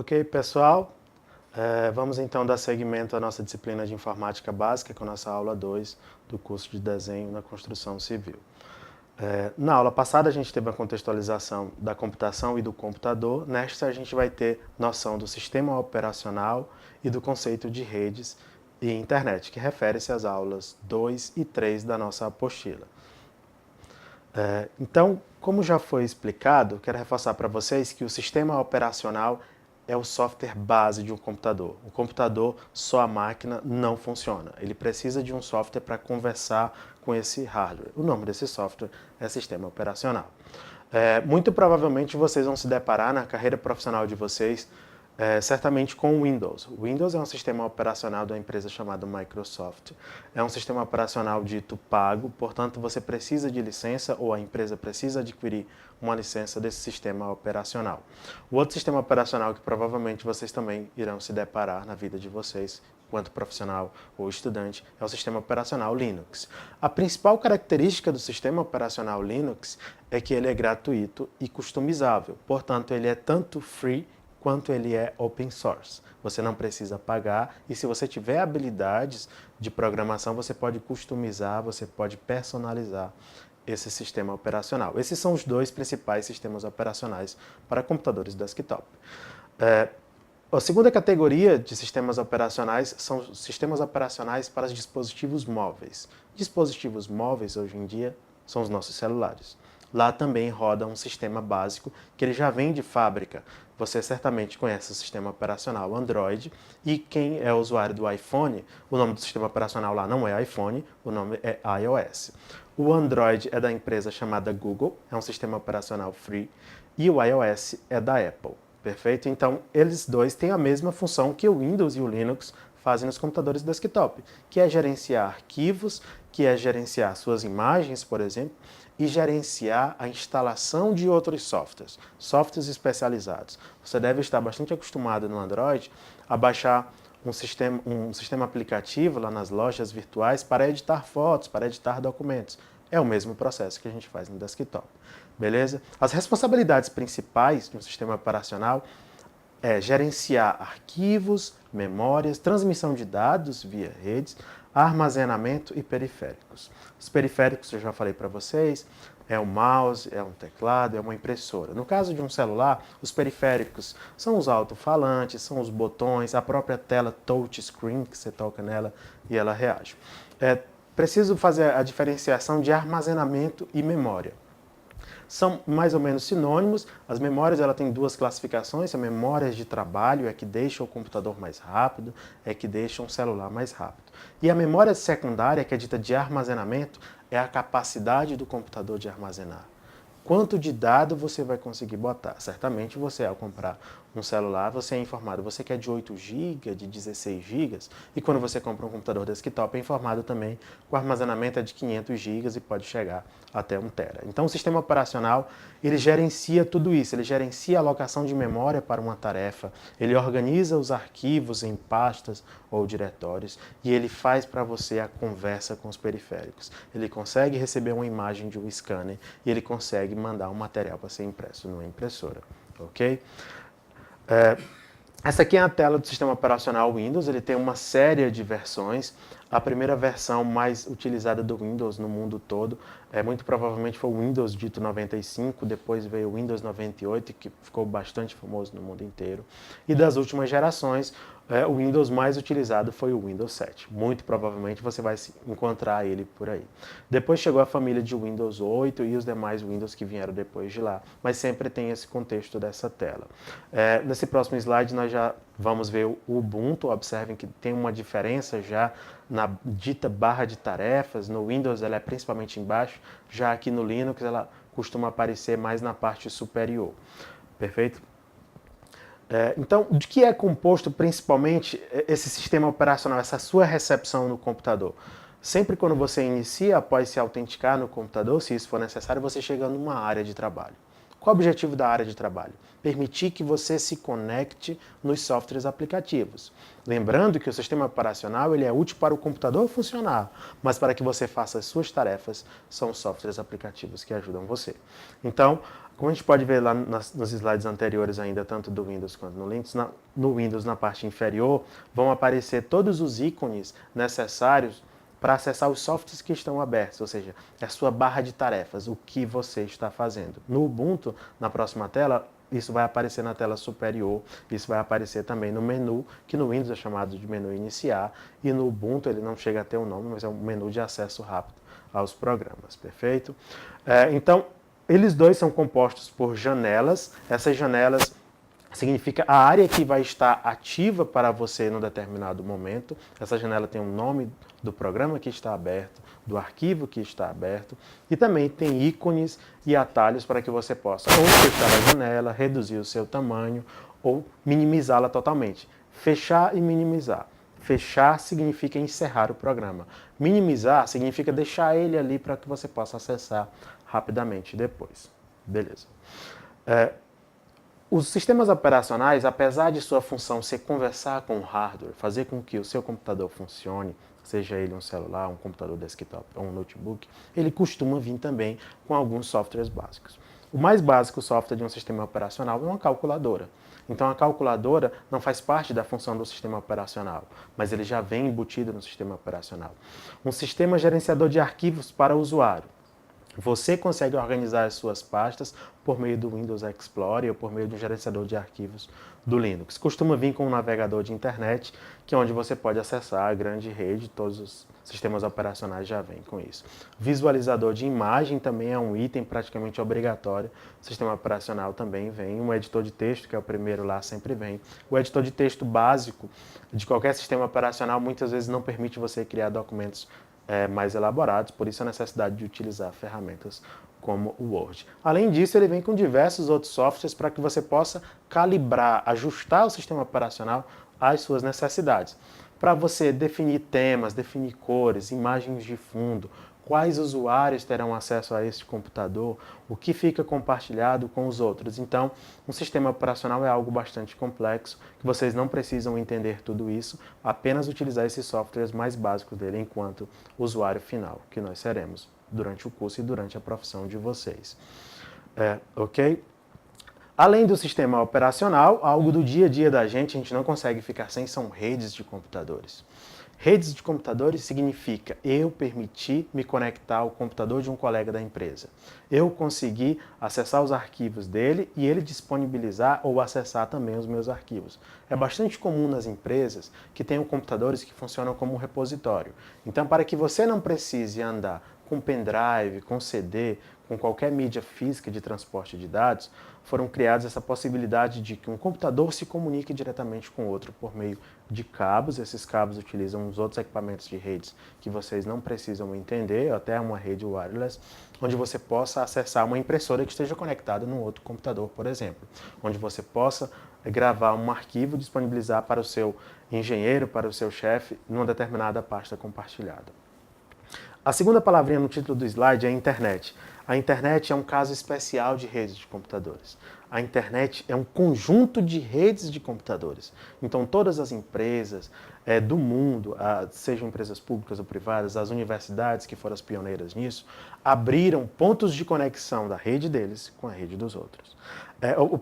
Ok, pessoal, vamos então dar seguimento à nossa disciplina de informática básica com a nossa aula 2 do curso de desenho na construção civil. Na aula passada a gente teve a contextualização da computação e do computador. Nesta a gente vai ter noção do sistema operacional e do conceito de redes e internet, que refere-se às aulas 2 e 3 da nossa apostila. Então, como já foi explicado, quero reforçar para vocês que o sistema operacional é o software base de um computador. O computador, só a máquina, não funciona. Ele precisa de um software para conversar com esse hardware. O nome desse software é sistema operacional. Muito provavelmente vocês vão se deparar na carreira profissional de vocês certamente com o Windows. O Windows é um sistema operacional da empresa chamada Microsoft. É um sistema operacional dito pago, portanto você precisa de licença ou a empresa precisa adquirir uma licença desse sistema operacional. O outro sistema operacional que provavelmente vocês também irão se deparar na vida de vocês, enquanto profissional ou estudante, é o sistema operacional Linux. A principal característica do sistema operacional Linux é que ele é gratuito e customizável, portanto ele é tanto free quanto ele é open source. Você não precisa pagar e se você tiver habilidades de programação, você pode customizar, você pode personalizar esse sistema operacional. Esses são os dois principais sistemas operacionais para computadores desktop. A segunda categoria de sistemas operacionais são sistemas operacionais para os dispositivos móveis. Dispositivos móveis, hoje em dia, são os nossos celulares. Lá também roda um sistema básico que ele já vem de fábrica. Você certamente conhece o sistema operacional Android e quem é usuário do iPhone, o nome do sistema operacional lá não é iPhone, o nome é iOS. O Android é da empresa chamada Google, é um sistema operacional free, e o iOS é da Apple. Perfeito? Então, eles dois têm a mesma função que o Windows e o Linux fazem nos computadores desktop, que é gerenciar arquivos, que é gerenciar suas imagens, por exemplo, e gerenciar a instalação de outros softwares, softwares especializados. Você deve estar bastante acostumado no Android a baixar um sistema aplicativo lá nas lojas virtuais para editar fotos, para editar documentos. É o mesmo processo que a gente faz no desktop. Beleza? As responsabilidades principais de um sistema operacional é gerenciar arquivos, memórias, transmissão de dados via redes, armazenamento e periféricos. Os periféricos, eu já falei para vocês, é um mouse, é um teclado, é uma impressora. No caso de um celular, os periféricos são os alto-falantes, são os botões, a própria tela touchscreen, que você toca nela e ela reage. Preciso fazer a diferenciação de armazenamento e memória. São mais ou menos sinônimos. As memórias ela tem duas classificações. A memória de trabalho é que deixa o computador mais rápido, é que deixa um celular mais rápido. E a memória secundária, que é dita de armazenamento, é a capacidade do computador de armazenar. Quanto de dado você vai conseguir botar? Certamente você, ao comprar um celular, você é informado, você quer de 8 GB, de 16 GB, e quando você compra um computador desktop, é informado também que o armazenamento é de 500 GB e pode chegar até 1 TB. Então o sistema operacional, ele gerencia tudo isso, ele gerencia a alocação de memória para uma tarefa, ele organiza os arquivos em pastas ou diretórios e ele faz para você a conversa com os periféricos. Ele consegue receber uma imagem de um scanner e ele consegue mandar um material para ser impresso numa impressora, ok? Essa aqui é a tela do sistema operacional Windows, ele tem uma série de versões. A primeira versão mais utilizada do Windows no mundo todo, muito provavelmente foi o Windows dito 95, depois veio o Windows 98, que ficou bastante famoso no mundo inteiro. E das últimas gerações, o Windows mais utilizado foi o Windows 7. Muito provavelmente você vai encontrar ele por aí. Depois chegou a família de Windows 8 e os demais Windows que vieram depois de lá, mas sempre tem esse contexto dessa tela. Nesse próximo slide nós já vamos ver o Ubuntu. Observem que tem uma diferença já na dita barra de tarefas. No Windows ela é principalmente embaixo, já aqui no Linux ela costuma aparecer mais na parte superior. Perfeito? Então, de que é composto principalmente esse sistema operacional, essa sua recepção no computador? Sempre quando você inicia, após se autenticar no computador, se isso for necessário, você chega numa área de trabalho. Qual o objetivo da área de trabalho? Permitir que você se conecte nos softwares aplicativos. Lembrando que o sistema operacional ele é útil para o computador funcionar, mas para que você faça as suas tarefas, são os softwares aplicativos que ajudam você. Então, Como a gente pode ver lá nos slides anteriores ainda, tanto do Windows quanto no Linux, no Windows, na parte inferior, vão aparecer todos os ícones necessários para acessar os softwares que estão abertos, ou seja, é a sua barra de tarefas, o que você está fazendo. No Ubuntu, na próxima tela, isso vai aparecer na tela superior, isso vai aparecer também no menu, que no Windows é chamado de menu iniciar, e no Ubuntu ele não chega a ter um nome, mas é um menu de acesso rápido aos programas, perfeito? Então, eles dois são compostos por janelas, essas janelas significa a área que vai estar ativa para você num determinado momento. Essa janela tem um nome do programa que está aberto, do arquivo que está aberto, e também tem ícones e atalhos para que você possa ou fechar a janela, reduzir o seu tamanho ou minimizá-la totalmente. Fechar e minimizar. Fechar significa encerrar o programa. Minimizar significa deixar ele ali para que você possa acessar rapidamente depois. Beleza. Os sistemas operacionais, apesar de sua função ser conversar com o hardware, fazer com que o seu computador funcione, seja ele um celular, um computador desktop ou um notebook, ele costuma vir também com alguns softwares básicos. O mais básico software de um sistema operacional é uma calculadora. Então a calculadora não faz parte da função do sistema operacional, mas ele já vem embutido no sistema operacional. Um sistema gerenciador de arquivos para o usuário. Você consegue organizar as suas pastas por meio do Windows Explorer ou por meio do gerenciador de arquivos do Linux. Costuma vir com um navegador de internet, que é onde você pode acessar a grande rede, todos os sistemas operacionais já vêm com isso. Visualizador de imagem também é um item praticamente obrigatório, o sistema operacional também vem. Um editor de texto, que é o primeiro lá, sempre vem. O editor de texto básico de qualquer sistema operacional muitas vezes não permite você criar documentos mais elaborados, por isso a necessidade de utilizar ferramentas como o Word. Além disso, ele vem com diversos outros softwares para que você possa calibrar, ajustar o sistema operacional às suas necessidades. Para você definir temas, definir cores, imagens de fundo, quais usuários terão acesso a este computador, o que fica compartilhado com os outros. Então, um sistema operacional é algo bastante complexo, que vocês não precisam entender tudo isso, apenas utilizar esses softwares mais básicos dele enquanto usuário final, que nós seremos durante o curso e durante a profissão de vocês. Ok? Além do sistema operacional, algo do dia a dia da gente, a gente não consegue ficar sem, são redes de computadores. Redes de computadores significa eu permitir me conectar ao computador de um colega da empresa. Eu conseguir acessar os arquivos dele e ele disponibilizar ou acessar também os meus arquivos. É bastante comum nas empresas que tenham computadores que funcionam como um repositório. Então, para que você não precise andar com pendrive, com CD, com qualquer mídia física de transporte de dados, foram criadas essa possibilidade de que um computador se comunique diretamente com o outro por meio de cabos. Esses cabos utilizam os outros equipamentos de redes que vocês não precisam entender, até uma rede wireless, onde você possa acessar uma impressora que esteja conectada num outro computador, por exemplo, onde você possa gravar um arquivo e disponibilizar para o seu engenheiro, para o seu chefe, numa determinada pasta compartilhada. A segunda palavrinha no título do slide é internet. A internet é um caso especial de redes de computadores. A internet é um conjunto de redes de computadores. Então, todas as empresas do mundo, sejam empresas públicas ou privadas, as universidades que foram as pioneiras nisso, abriram pontos de conexão da rede deles com a rede dos outros.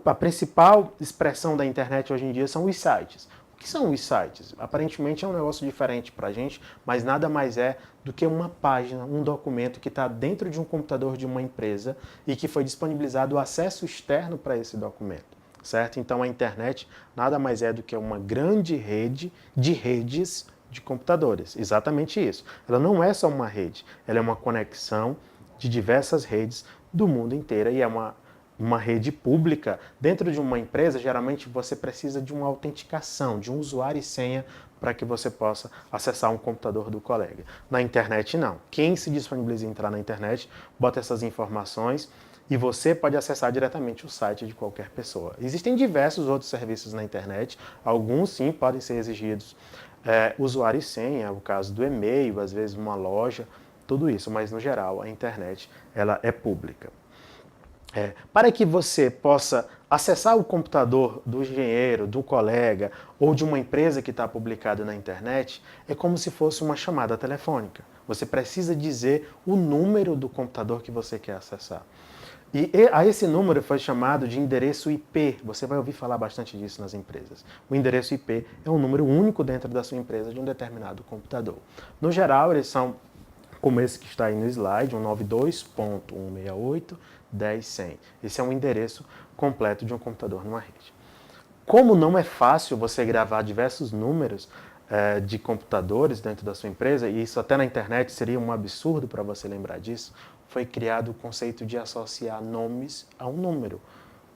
A principal expressão da internet hoje em dia são os sites. O que são os sites? Aparentemente é um negócio diferente para a gente, mas nada mais é do que uma página, um documento que está dentro de um computador de uma empresa e que foi disponibilizado o acesso externo para esse documento, certo? Então a internet nada mais é do que uma grande rede de redes de computadores, exatamente isso. Ela não é só uma rede, ela é uma conexão de diversas redes do mundo inteiro e é uma rede pública. Dentro de uma empresa, geralmente você precisa de uma autenticação, de um usuário e senha para que você possa acessar um computador do colega. Na internet, não. Quem se disponibiliza em entrar na internet, bota essas informações e você pode acessar diretamente o site de qualquer pessoa. Existem diversos outros serviços na internet, alguns sim podem ser exigidos usuário e senha, o caso do e-mail, às vezes uma loja, tudo isso, mas no geral a internet ela é pública. Para que você possa acessar o computador do engenheiro, do colega ou de uma empresa que está publicada na internet, é como se fosse uma chamada telefônica. Você precisa dizer o número do computador que você quer acessar. A esse número foi chamado de endereço IP. Você vai ouvir falar bastante disso nas empresas. O endereço IP é um número único dentro da sua empresa de um determinado computador. No geral, eles são como esse que está aí no slide, 192.168.10.100. Esse é um endereço completo de um computador numa rede. Como não é fácil você gravar diversos números de computadores dentro da sua empresa, e isso até na internet seria um absurdo para você lembrar disso, foi criado o conceito de associar nomes a um número.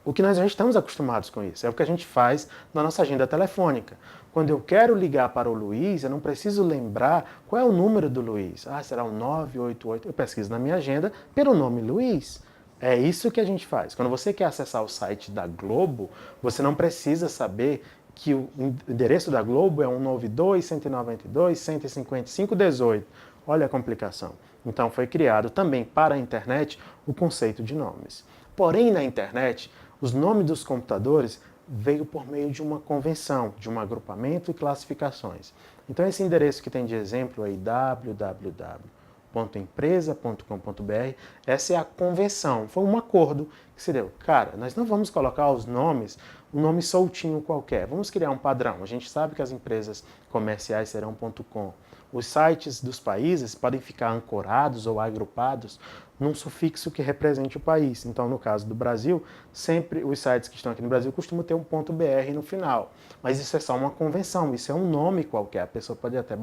O que nós já estamos acostumados com isso, é o que a gente faz na nossa agenda telefônica. Quando eu quero ligar para o Luiz, eu não preciso lembrar qual é o número do Luiz. Será o 988. Eu pesquiso na minha agenda pelo nome Luiz. É isso que a gente faz. Quando você quer acessar o site da Globo, você não precisa saber que o endereço da Globo é 192.192.155.18. Olha a complicação. Então foi criado também para a internet o conceito de nomes. Porém, na internet, os nomes dos computadores veio por meio de uma convenção, de um agrupamento e classificações. Então esse endereço que tem de exemplo aí, www.empresa.com.br, essa é a convenção, foi um acordo que se deu. Cara, nós não vamos colocar os nomes, um nome soltinho qualquer, vamos criar um padrão. A gente sabe que as empresas comerciais serão .com. Os sites dos países podem ficar ancorados ou agrupados num sufixo que represente o país. Então, no caso do Brasil, sempre os sites que estão aqui no Brasil costumam ter um .br no final. Mas isso é só uma convenção, isso é um nome qualquer. A pessoa poderia até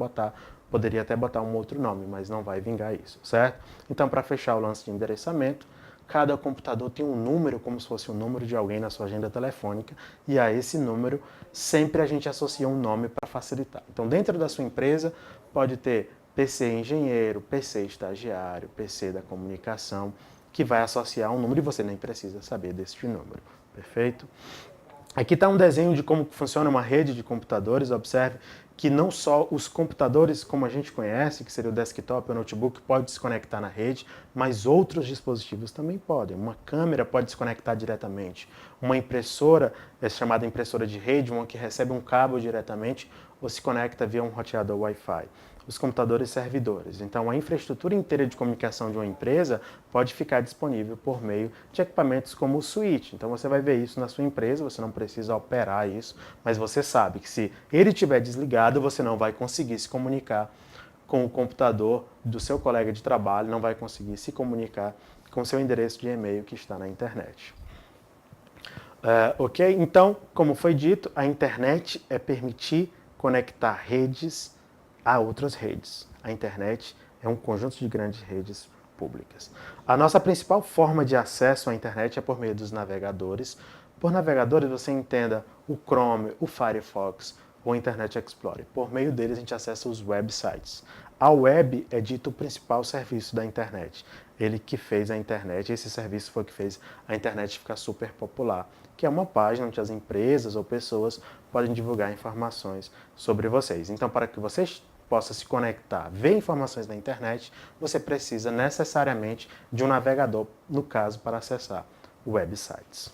botar um outro nome, mas não vai vingar isso, certo? Então, para fechar o lance de endereçamento, cada computador tem um número, como se fosse o número de alguém na sua agenda telefônica, e a esse número sempre a gente associa um nome para facilitar. Então, dentro da sua empresa, pode ter PC engenheiro, PC estagiário, PC da comunicação, que vai associar um número e você nem precisa saber deste número, perfeito? Aqui está um desenho de como funciona uma rede de computadores. Observe que não só os computadores como a gente conhece, que seria o desktop ou notebook, pode se conectar na rede, mas outros dispositivos também podem. Uma câmera pode se conectar diretamente. Uma impressora, é chamada impressora de rede, uma que recebe um cabo diretamente ou se conecta via um roteador Wi-Fi. Os computadores servidores. Então, a infraestrutura inteira de comunicação de uma empresa pode ficar disponível por meio de equipamentos como o switch. Então, você vai ver isso na sua empresa, você não precisa operar isso, mas você sabe que se ele estiver desligado, você não vai conseguir se comunicar com o computador do seu colega de trabalho, não vai conseguir se comunicar com o seu endereço de e-mail que está na internet. Ok? Então, como foi dito, a internet é permitir conectar redes a outras redes. A internet é um conjunto de grandes redes públicas. A nossa principal forma de acesso à internet é por meio dos navegadores. Por navegadores você entenda o Chrome, o Firefox, o Internet Explorer. Por meio deles a gente acessa os websites. A web é dito o principal serviço da internet. Ele que fez a internet, esse serviço foi o que fez a internet ficar super popular, que é uma página onde as empresas ou pessoas podem divulgar informações sobre vocês. Então, para que vocês possa se conectar, ver informações na internet, você precisa necessariamente de um navegador, no caso, para acessar websites.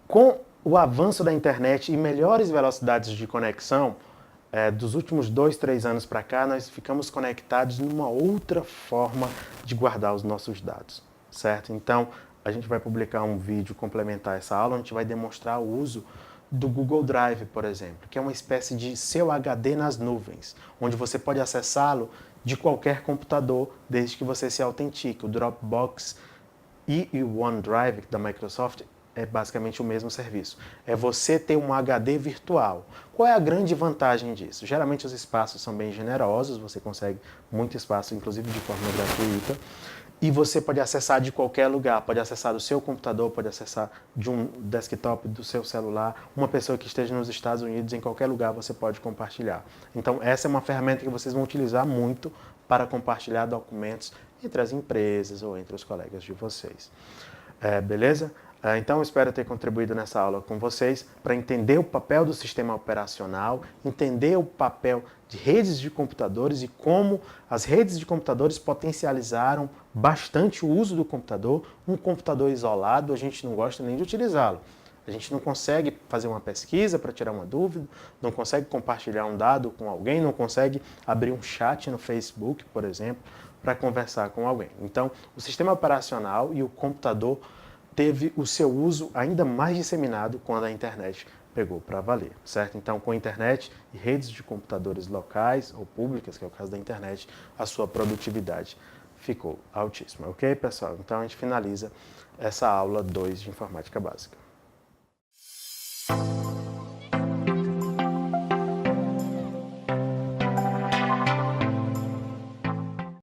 Com o avanço da internet e melhores velocidades de conexão, dos últimos 2, 3 anos para cá, nós ficamos conectados numa outra forma de guardar os nossos dados, certo? Então, a gente vai publicar um vídeo complementar essa aula, onde a gente vai demonstrar o uso do Google Drive, por exemplo, que é uma espécie de seu HD nas nuvens, onde você pode acessá-lo de qualquer computador, desde que você se autentique. O Dropbox e o OneDrive da Microsoft é basicamente o mesmo serviço. É você ter um HD virtual. Qual é a grande vantagem disso? Geralmente os espaços são bem generosos, você consegue muito espaço, inclusive de forma gratuita, e você pode acessar de qualquer lugar, pode acessar do seu computador, pode acessar de um desktop do seu celular, uma pessoa que esteja nos Estados Unidos, em qualquer lugar você pode compartilhar. Então essa é uma ferramenta que vocês vão utilizar muito para compartilhar documentos entre as empresas ou entre os colegas de vocês. Beleza? Então, eu espero ter contribuído nessa aula com vocês para entender o papel do sistema operacional, entender o papel de redes de computadores e como as redes de computadores potencializaram bastante o uso do computador. Um computador isolado, a gente não gosta nem de utilizá-lo. A gente não consegue fazer uma pesquisa para tirar uma dúvida, não consegue compartilhar um dado com alguém, não consegue abrir um chat no Facebook, por exemplo, para conversar com alguém. Então, o sistema operacional e o computador teve o seu uso ainda mais disseminado quando a internet pegou para valer, certo? Então, com a internet e redes de computadores locais ou públicas, que é o caso da internet, a sua produtividade ficou altíssima, ok, pessoal? Então, a gente finaliza essa aula 2 de informática básica.